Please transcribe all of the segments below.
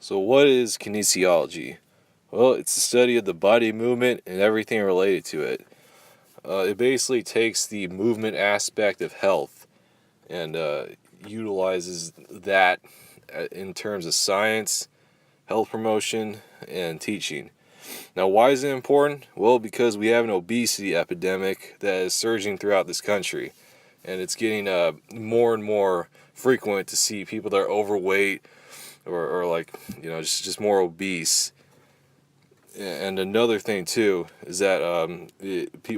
So what is kinesiology? Well, it's the study of the body movement and everything related to it. It basically takes the movement aspect of health and utilizes that in terms of science, health promotion, and teaching. Now, why is it important? Well, because we have an obesity epidemic that is surging throughout this country, and it's getting more and more frequent to see people that are overweight or like just more obese. And another thing too is that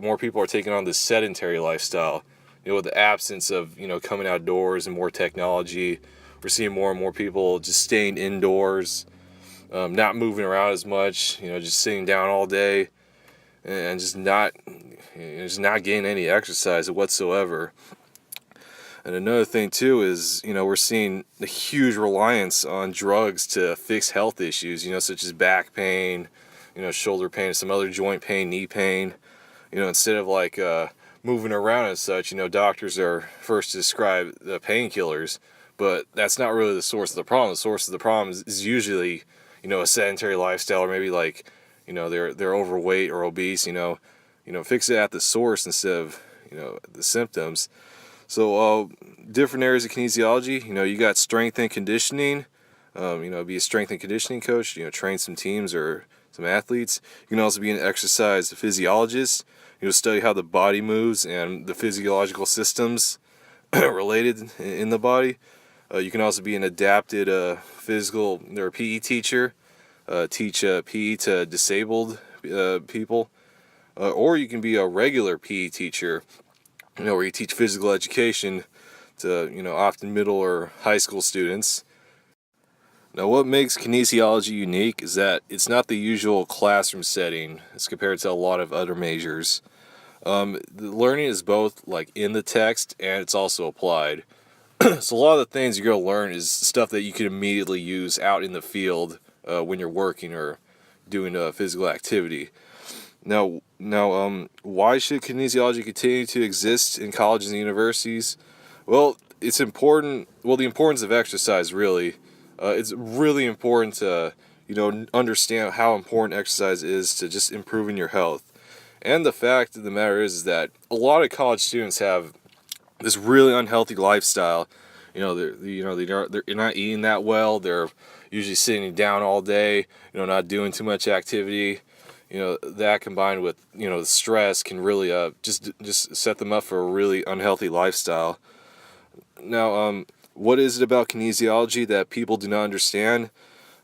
more people are taking on this sedentary lifestyle. With the absence of coming outdoors and more technology, we're seeing more and more people just staying indoors, not moving around as much. Just sitting down all day and just not getting any exercise whatsoever. And another thing too is, we're seeing a huge reliance on drugs to fix health issues, such as back pain, shoulder pain, some other joint pain, knee pain. Instead of like moving around and such, doctors are first to describe the painkillers, but that's not really the source of the problem. The source of the problem is usually, a sedentary lifestyle, or maybe like, they're overweight or obese. Fix it at the source instead of the symptoms. So different areas of kinesiology, you got strength and conditioning. Be a strength and conditioning coach, train some teams or some athletes. You can also be an exercise physiologist, study how the body moves and the physiological systems related in the body. You can also be an adapted physical or PE teacher, teach PE to disabled people. Or you can be a regular PE teacher, where you teach physical education to, often middle or high school students. Now, what makes kinesiology unique is that it's not the usual classroom setting as compared to a lot of other majors. The learning is both like in the text and it's also applied. So a lot of the things you're going to learn is stuff that you can immediately use out in the field when you're working or doing a physical activity. Now, why should kinesiology continue to exist in colleges and universities? Well, it's important. Well, the importance of exercise, really. It's really important to, understand how important exercise is to just improving your health. And the fact of the matter is that a lot of college students have this really unhealthy lifestyle. They're not eating that well. They're usually sitting down all day. Not doing too much activity. That combined with the stress can really just set them up for a really unhealthy lifestyle. Now, what is it about kinesiology that people do not understand?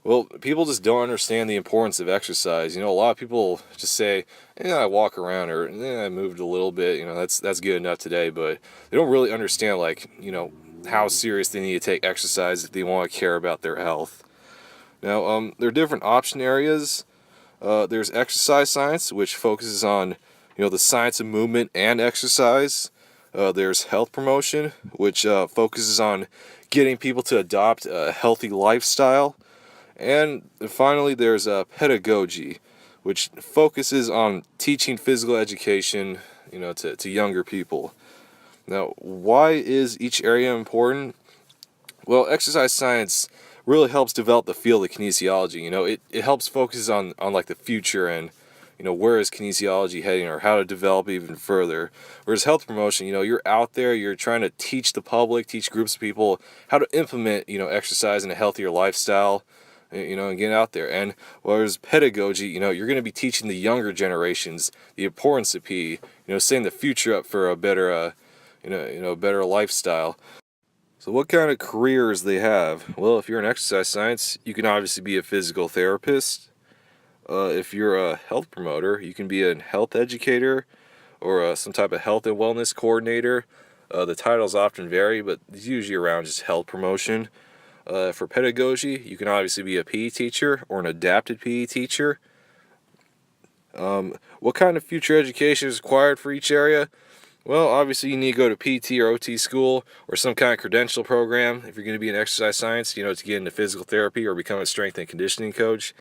Well, people just don't understand the importance of exercise. A lot of people just say, I walk around, or I moved a little bit, that's good enough today, but they don't really understand, like, how serious they need to take exercise if they want to care about their health. Now, there are different option areas. There's exercise science, which focuses on, the science of movement and exercise. There's health promotion, which focuses on getting people to adopt a healthy lifestyle. And finally, there's pedagogy, which focuses on teaching physical education, to younger people. Now, why is each area important? Well, exercise science really helps develop the field of kinesiology. It helps focus on like the future and, where is kinesiology heading or how to develop even further. Whereas health promotion, you're out there, you're trying to teach the public, teach groups of people how to implement, exercise in a healthier lifestyle, and get out there. And whereas pedagogy, you're going to be teaching the younger generations the importance of PE, setting the future up for a better, better lifestyle. So what kind of careers they have? Well, if you're in exercise science, you can obviously be a physical therapist. If you're a health promoter, you can be a health educator or some type of health and wellness coordinator. The titles often vary, but it's usually around just health promotion. For pedagogy, you can obviously be a PE teacher or an adapted PE teacher. What kind of future education is required for each area? Well, obviously you need to go to PT or OT school or some kind of credential program if you're going to be in exercise science, to get into physical therapy or become a strength and conditioning coach.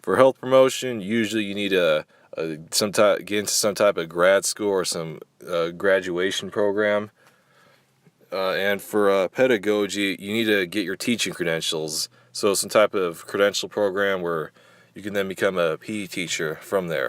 For health promotion, usually you need to get into some type of grad school or some graduation program. And for pedagogy, you need to get your teaching credentials. So some type of credential program where you can then become a PE teacher from there.